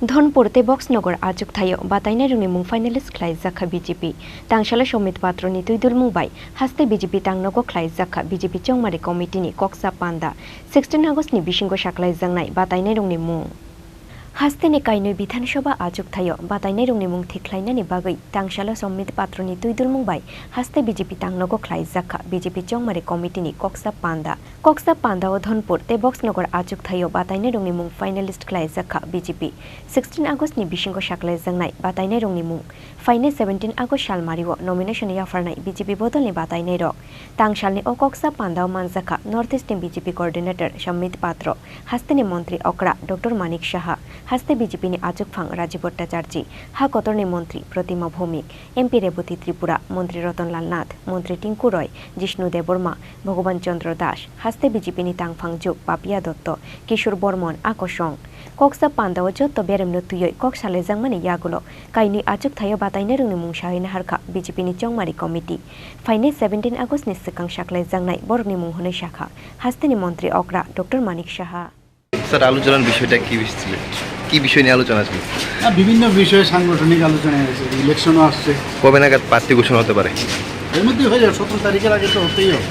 धनपुरते बक्सनगर आजुक थायो बातायनाय रुंनि finalist खलाय जाखा BJP तांशाला समित पात्रनि तुइदुल मुंबाय हास्ते BJP तांनगो खलाय जाखा BJP चौमारि कमिटिनि कक्सा पान्दा 16 आगस्टनि बिसिंगो साखलाय जांनाय बातायनाय रुंनि मुं हास्तेनि कायनै विधानसभा आजुक थायो बातायनाय रुंनि मुं थिख्लायनायनि बागै तांशाला समित पात्रनि तुइदुल मुंबाय हास्ते बीजेपी तांनगो खलाय जाखा बीजेपी चौमारि कमिटिनि कक्सा पान्दा ओ धनपुर ते बक्सनगर आजुक थायो बातायनाय रुंनि मुं फाइनालिस्ट खलाय जाखा बीजेपी 16 आगस्टनि बिसिंगो साखलाय जांनाय बातायनाय रुंनि मुं फाइने 17 आगस्ट सालमारिओ नमिनेशन याफारनाय बीजेपी बदलनि बातायनाय रक तांशालनि ओ कक्सा पान्दाव मानजाखा नर्थ ईस्टनि बीजेपी कोअर्डिनेटर समित पात्र हास्तेनि मंत्री अकड़ा डॉक्टर मानिक साहा हास्ते बीजेपीनि आजुकफां राजीव भट्टाचार्य हा कतरनि मंत्री प्रतिमा भौमिक एमपी रेवती त्रिपुरा मंत्री रतनलाल नाथ मंत्री टिंकु रय जिष्णु देबबर्मा भगवान चंद्र दास हास्ते बीजेपीनि तांफांजुक पापिया दत्त किशोर बर्मन आकसं कक्सा पान्दाव जत्त बेरेमनो तुयै कक्साले जांमानि यागुलो कायनि आजुक थायो बातायनो रोंनो मुंसाहैनो हारखा बीजेपीनि चौमारि कमिटि फाइने 17 आगस्टनि सिगां साखलाय जांनाय बरनि मुं होनो शाखा हास्तेनि मंत्री अकड़ा डॉक्टर मानिक साहा স্যার আলোচনার বিষয়টা কি বিষয় নিয়ে আলোচনা ছিল? বিভিন্ন বিষয়ে সাংগঠনিক আলোচনা হয়েছে, ইলেকশনও আসছে। কবে নাগাদ প্রার্থী ঘোষণা হতে পারে? এর মধ্যে হয়ে যাবে, 17 তারিখের আগে তো হতেই হবে।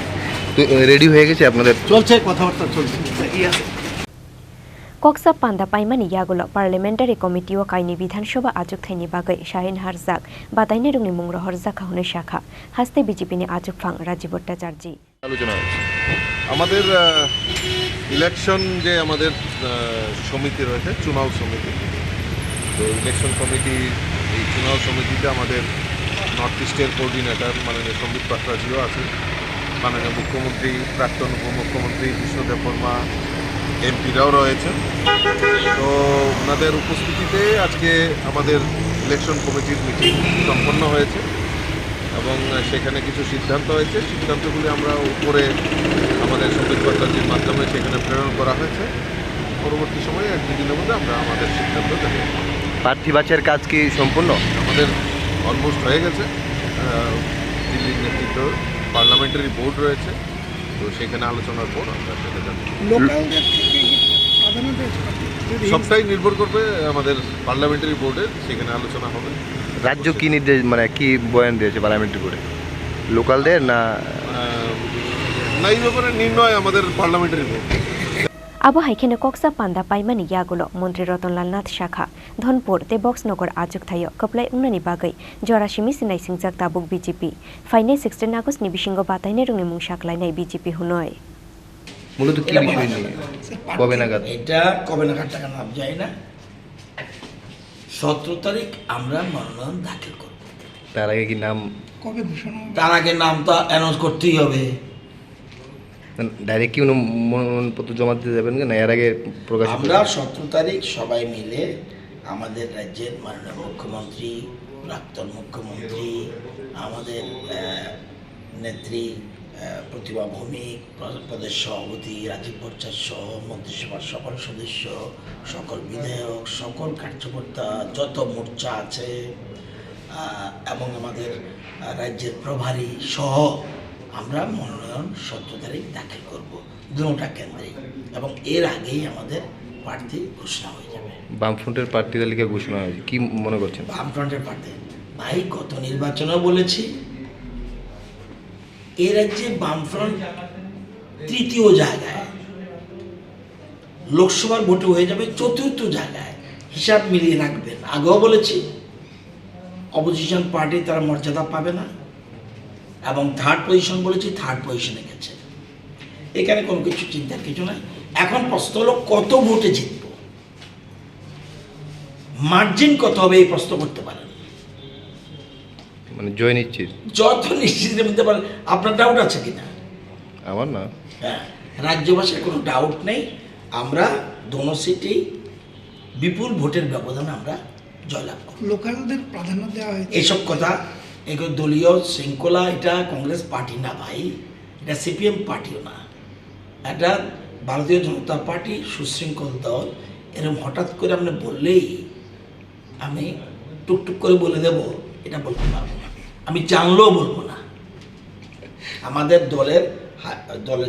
তো রেডি হয়ে গেছে আপনাদের? চলছে, কথাবার্তা চলছে। कक्सा पान्दा पाइमानि यागुलो पार्लियामेंटारि कमिटिओ कायनि विधानसभा आजुक थाइनि बागै शाहीन हारजाक बातायनाय रुंनि मुं रहर जाखा हुने शाखा हास्ते बीजेपीनि आजुकफां राजीव भट्टाचार्य আলোচনা হচ্ছে আমাদের ইলেকশন যে আমাদের সমিতি রয়েছে চুনাও সমিতি, তো ইলেকশন কমিটি এই চুনাও সমিতিতে আমাদের নর্থ ইস্টের কোঅর্ডিনেটর মাননীয় সম্বিত পাত্রাজিও আছে, মাননীয় মুখ্যমন্ত্রী, প্রাক্তন উপমুখ্যমন্ত্রী বিষ্ণু দেববর্মা, এমপিরাও রয়েছেন। তো ওনাদের উপস্থিতিতে আজকে আমাদের ইলেকশন কমিটির মিটিং সম্পন্ন হয়েছে এবং সেখানে কিছু সিদ্ধান্ত হয়েছে। সিদ্ধান্তগুলি আমরা উপরে আমাদের সম্বিত পাত্রাজির মাধ্যমে সেখানে প্রেরণ করা হয়েছে। পরবর্তী সময়ে 1-2 দিনের মধ্যে আমরা আমাদের সিদ্ধান্ত দেব। প্রার্থী বাছাইয়ের কাজ কি সম্পূর্ণ? আমাদের অলমোস্ট হয়ে গেছে। দিল্লির নেতৃত্ব পার্লামেন্টারি বোর্ড রয়েছে, তো সেখানে আলোচনার পর আমরা সেটা জানি। সবটাই নির্ভর করবে আমাদের পার্লামেন্টারি বোর্ডের, সেখানে আলোচনা হবে। রাজ্য কি নির্দেশ মানে কি বয়ান দিয়েছে পার্লামেন্টারি বোর্ডে? লোকালদের না এই ব্যাপারে নির্ণয় আমাদের পার্লামেন্টারি বোর্ড। आबो हाइखेने कक्सा पान्दा पाइमानि यागुलो मंत्री रतनलाल नाथ शाखा धनपुर ते बक्सनगर आजुक थायो कपलाय उंनानि बागै जरासिमि सिनाय सिंजाक ताबुक बीजेपी फाइने 16 आगस्टनि बिसिंगो बातायनाय रुंनि मुं साखलायनाय बीजेपी हुनय মূলত কি বিষয় নিয়ে কবে নাগাদ? এটা কবে নাগাদ টাকা নাম যায় না, 17 তারিখ আমরা মনোনয়ন দাখিল করব। তার আগে কি নাম কবে ঘোষণা হবে? তার আগে নামটা অ্যানাউন্স করতেই হবে। ডাইরেক্ট কি মনোনয়নপত্র জমা দিতে যাবেন না এর আগে প্রকাশ? আমরা 17 তারিখ সবাই মিলে আমাদের রাজ্যের মাননীয় মুখ্যমন্ত্রী, প্রাক্তন মুখ্যমন্ত্রী, আমাদের নেত্রী প্রতিভা ভৌমিক, প্রদেশ সভাপতি রাজীব ভট্টাচার্য সহ মন্ত্রিসভার সকল সদস্য, সকল বিধায়ক, সকল কার্যকর্তা, যত মোর্চা আছে এবং আমাদের রাজ্যের প্রভারী সহ আমরা মনোনয়ন 17 তারিখ দাখিল করব দুটা কেন্দ্রে, এবং এর আগেই আমাদের প্রার্থী ঘোষণা হয়ে যাবে। বামফ্রন্টের প্রার্থী তালিকা ঘোষণা হয়েছে, কি মনে করছেন? বামফ্রন্টের প্রার্থী ভাই গত নির্বাচনেও বলেছি, এ রাজ্যে বামফ্রন্ট তৃতীয় জায়গায়, লোকসভার ভোটে হয়ে যাবে 4র্থ জায়গায়। হিসাব মিলিয়ে রাখবেন। আগেও বলেছি অপোজিশন পার্টি তারা মর্যাদা পাবে না, এবং 3rd পজিশন বলেছি, 3rd পজিশনে গেছে। এখানে কোনো কিছু চিন্তার কিছু নাই। এখন প্রশ্ন হলো কত ভোটে জিতব, মার্জিন কত হবে, এই প্রশ্ন করতে পারেন। মানে জয় নিশ্চিত? যত নিশ্চিতের মধ্যে পারেন। আপনার ডাউট আছে কিনা? আমার না, হ্যাঁ, রাজ্যবাসীর কোনো ডাউট নেই। আমরা দোনো সিটেই বিপুল ভোটের ব্যবধানে আমরা জয়লাভ করব। লোকালদের প্রাধান্য দেওয়া হয়েছে। এইসব কথা, এগুলো দলীয় শৃঙ্খলা। এটা কংগ্রেস পার্টি না ভাই, এটা সিপিএম পার্টিও না, এটা ভারতীয় জনতা পার্টি, সুশৃঙ্খল দল। এরকম হঠাৎ করে আপনি বললেই আমি টুকটুক করে বলে দেব, এটা বলতে পারবো না। আমি জানলেও বলবো না। আমাদের দলের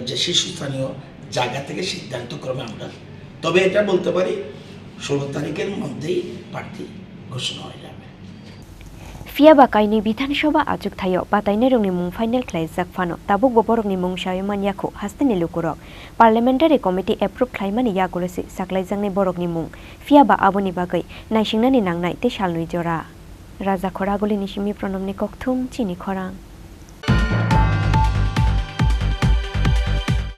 যে শীর্ষস্থানীয় জায়গা থেকে সিদ্ধান্তক্রমে আমরা, তবে এটা বলতে পারি 16 তারিখের মধ্যেই প্রার্থী ঘোষণা হয়ে যাবে। Fiaba kaini Bidhansabha ajuk thayo bataina rongni mung final khlaijak phano tabuk boborokni mung sayman yakho hasteni lukurok parliamentary committee approve khlaimani yakoresi saklaijakni borokni mung Fiaba aboni bagai naisingnani nangnai te salnui jora Raja Khoraguli Nishimi Pranamni Kokthum Chini Khorang